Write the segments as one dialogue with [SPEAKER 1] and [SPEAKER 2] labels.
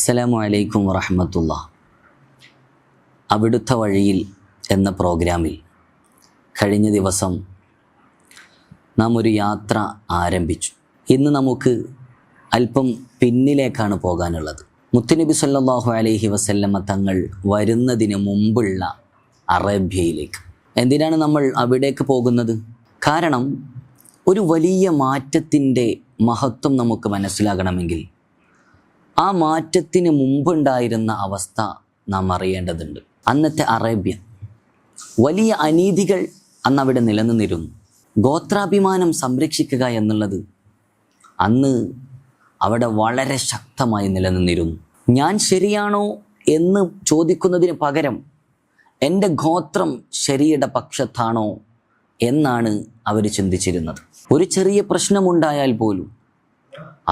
[SPEAKER 1] അസ്സലാമു അലൈക്കും വറഹ്മത്തുള്ളാഹി. അവിടുത്തെ വഴിയിൽ എന്ന പ്രോഗ്രാമിൽ കഴിഞ്ഞ ദിവസം നാം ഒരു യാത്ര ആരംഭിച്ചു. ഇന്ന് നമുക്ക് അല്പം പിന്നിലേക്കാണ് പോകാനുള്ളത്. മുത്തുനബി സല്ലല്ലാഹു അലൈഹി വസല്ലമ തങ്ങൾ വരുന്നതിന് മുമ്പുള്ള അറേബ്യയിലേക്ക്. എന്തിനാണ് നമ്മൾ അവിടേക്ക് പോകുന്നത്? കാരണം ഒരു വലിയ മാറ്റത്തിൻ്റെ മഹത്വം നമുക്ക് മനസ്സിലാകണമെങ്കിൽ ആ മാറ്റത്തിന് മുമ്പുണ്ടായിരുന്ന അവസ്ഥ നാം അറിയേണ്ടതുണ്ട്. അന്നത്തെ അറേബ്യ വലിയ അനീതികൾ അന്നവിടെ നിലനിന്നിരുന്നു. ഗോത്രാഭിമാനം സംരക്ഷിക്കുക എന്നുള്ളത് അന്ന് അവിടെ വളരെ ശക്തമായി നിലനിന്നിരുന്നു. ഞാൻ ശരിയാണോ എന്ന് ചോദിക്കുന്നതിന് പകരം എൻ്റെ ഗോത്രം ശരിയുടെ പക്ഷത്താണോ എന്നാണ് അവർ ചിന്തിച്ചിരുന്നത്. ഒരു ചെറിയ പ്രശ്നമുണ്ടായാൽ പോലും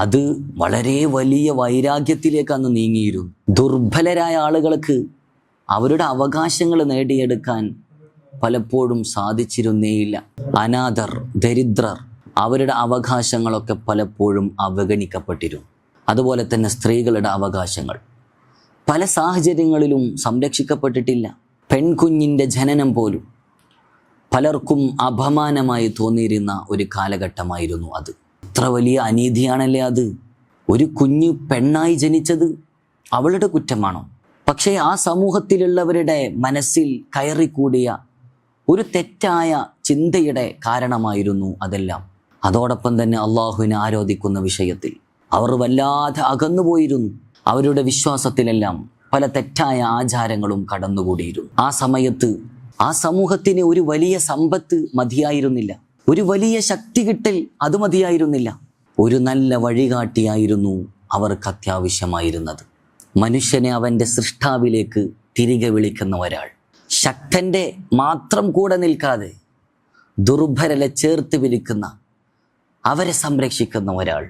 [SPEAKER 1] അത് വളരെ വലിയ വൈരാഗ്യത്തിലേക്ക് അന്ന് നീങ്ങിയിരുന്നു. ദുർബലരായ ആളുകൾക്ക് അവരുടെ അവകാശങ്ങൾ നേടിയെടുക്കാൻ പലപ്പോഴും സാധിച്ചിരുന്നേയില്ല. അനാഥർ, ദരിദ്രർ, അവരുടെ അവകാശങ്ങളൊക്കെ പലപ്പോഴും അവഗണിക്കപ്പെട്ടിരുന്നു. അതുപോലെ തന്നെ സ്ത്രീകളുടെ അവകാശങ്ങൾ പല സാഹചര്യങ്ങളിലും സംരക്ഷിക്കപ്പെട്ടിട്ടില്ല. പെൺകുഞ്ഞിൻ്റെ ജനനം പോലും പലർക്കും അപമാനമായി തോന്നിയിരുന്ന ഒരു കാലഘട്ടമായിരുന്നു അത്. എത്ര വലിയ അനീതിയാണല്ലേ അത്! ഒരു കുഞ്ഞ് പെണ്ണായി ജനിച്ചത് അവളുടെ കുറ്റമാണോ? പക്ഷേ ആ സമൂഹത്തിലുള്ളവരുടെ മനസ്സിൽ കയറിക്കൂടിയ ഒരു തെറ്റായ ചിന്തയുടെ കാരണമായിരുന്നു അതെല്ലാം. അതോടൊപ്പം തന്നെ അള്ളാഹുവിനെ ആരാധിക്കുന്ന വിഷയത്തിൽ അവർ വല്ലാതെ അകന്നുപോയിരുന്നു. അവരുടെ വിശ്വാസത്തിലെല്ലാം പല തെറ്റായ ആചാരങ്ങളും കടന്നുകൂടിയിരുന്നു. ആ സമയത്ത് ആ സമൂഹത്തിന് ഒരു വലിയ സമ്പത്ത് മതിയായിരുന്നില്ല, ഒരു വലിയ ശക്തി കിട്ടൽ അത് മതിയായിരുന്നില്ല. ഒരു നല്ല വഴികാട്ടിയായിരുന്നു അവർക്ക് അത്യാവശ്യമായിരുന്നത്. മനുഷ്യനെ അവൻ്റെ സൃഷ്ടാവിലേക്ക് തിരികെ വിളിക്കുന്ന ഒരാൾ, ശക്തൻ്റെ മാത്രം കൂടെ നിൽക്കാതെ ദുർബലരെ ചേർത്ത് വിളിക്കുന്ന, അവരെ സംരക്ഷിക്കുന്ന ഒരാൾ.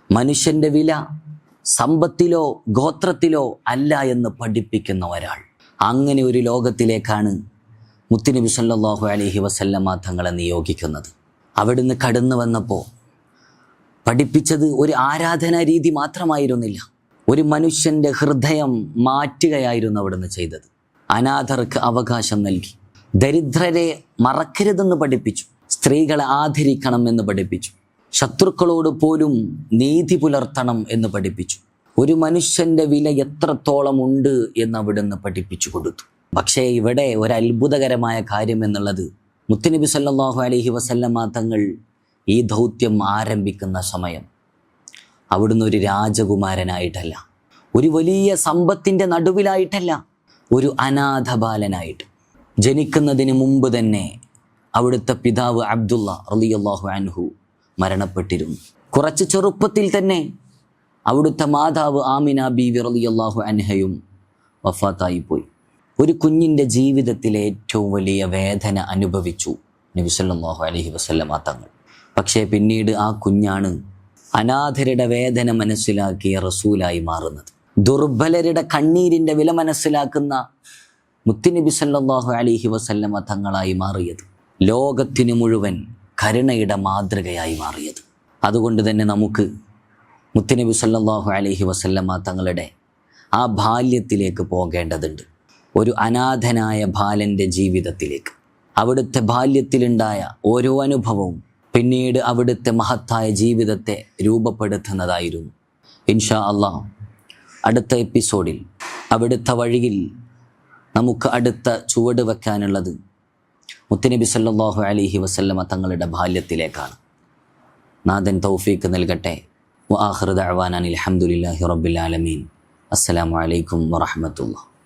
[SPEAKER 1] മനുഷ്യൻ്റെ വില സമ്പത്തിലോ ഗോത്രത്തിലോ അല്ല എന്ന് പഠിപ്പിക്കുന്ന ഒരാൾ. അങ്ങനെ ഒരു ലോകത്തിലേക്കാണ് മുത്തുനബി സല്ലല്ലാഹു അലൈഹി വസല്ലമ തങ്ങളെ നിയോഗിക്കുന്നത്. അവിടുന്ന് കടന്നു വന്നപ്പോൾ പഠിപ്പിച്ചത് ഒരു ആരാധനാ രീതി മാത്രമായിരുന്നില്ല, ഒരു മനുഷ്യൻ്റെ ഹൃദയം മാറ്റുകയായിരുന്നു അവിടുന്ന് ചെയ്തത്. അനാഥർക്ക് അവകാശം നൽകി, ദരിദ്രരെ മറക്കരുതെന്ന് പഠിപ്പിച്ചു, സ്ത്രീകളെ ആദരിക്കണം എന്ന് പഠിപ്പിച്ചു, ശത്രുക്കളോട് പോലും നീതി പുലർത്തണം എന്ന് പഠിപ്പിച്ചു. ഒരു മനുഷ്യൻ്റെ വില എത്രത്തോളം ഉണ്ട് എന്ന് അവിടുന്ന് പഠിപ്പിച്ചു കൊടുത്തു. പക്ഷേ ഇവിടെ ഒരു അത്ഭുതകരമായ കാര്യം എന്നുള്ളത്, മുത്തുനബി സല്ലല്ലാഹു അലൈഹി വസല്ലമ തങ്ങൾ ഈ ദൗത്യം ആരംഭിക്കുന്ന സമയം അവിടുന്ന് ഒരു രാജകുമാരനായിട്ടല്ല, ഒരു വലിയ സമ്പത്തിൻ്റെ നടുവിലായിട്ടല്ല, ഒരു അനാഥ ബാലനായിട്ട്. ജനിക്കുന്നതിന് മുമ്പ് തന്നെ അവിടുത്തെ പിതാവ് അബ്ദുള്ള റളിയല്ലാഹു അൻഹു മരണപ്പെട്ടിരുന്നു. കുറച്ച് ചെറുപ്പത്തിൽ തന്നെ അവിടുത്തെ മാതാവ് ആമിന ബീവി റളിയല്ലാഹു അൻഹയും വഫാത്തായിപ്പോയി. ഒരു കുഞ്ഞിൻ്റെ ജീവിതത്തിലെ ഏറ്റവും വലിയ വേദന അനുഭവിച്ചു നബി സല്ലല്ലാഹു അലൈഹി വസല്ലമ തങ്ങൾ. പക്ഷേ പിന്നീട് ആ കുഞ്ഞാണ് അനാഥരുടെ വേദന മനസ്സിലാക്കിയ റസൂലായി മാറുന്നത്. ദുർബലരുടെ കണ്ണീരിൻ്റെ വില മനസ്സിലാക്കുന്ന മുത്തുനബി സല്ലല്ലാഹു അലൈഹി വസല്ലമ തങ്ങളായി മാറിയത്. ലോകത്തിന് മുഴുവൻ കരുണയുടെ മാതൃകയായി മാറിയത്. അതുകൊണ്ട് തന്നെ നമുക്ക് മുത്തുനബി സല്ലല്ലാഹു അലൈഹി വസല്ലമ തങ്ങളുടെ ആ ബാല്യത്തിലേക്ക് പോകേണ്ടതുണ്ട്. ഒരു അനാഥനായ ബാലൻ്റെ ജീവിതത്തിലേക്ക്. അവിടുത്തെ ബാല്യത്തിലുണ്ടായ ഓരോ അനുഭവവും പിന്നീട് അവിടുത്തെ മഹത്തായ ജീവിതത്തെ രൂപപ്പെടുത്തുന്നതായിരുന്നു. ഇൻഷാ അല്ലാഹ് അടുത്ത എപ്പിസോഡിൽ അവിടുത്തെ വഴിയിൽ നമുക്ക് അടുത്ത ചുവട് വെക്കാനുള്ളത് മുത്തുനബി സല്ലല്ലാഹു അലൈഹി വസല്ലമ തങ്ങളുടെ ബാല്യത്തിലേക്കാണ്. നാഥൻ തൗഫീഖ് നൽകട്ടെ. വആഖിറു ദഅ്വാനാ അൽഹംദുലില്ലാഹി റബ്ബിൽ ആലമീൻ. അസ്സലാമു അലൈക്കും വറഹ്മത്തുള്ളാഹി.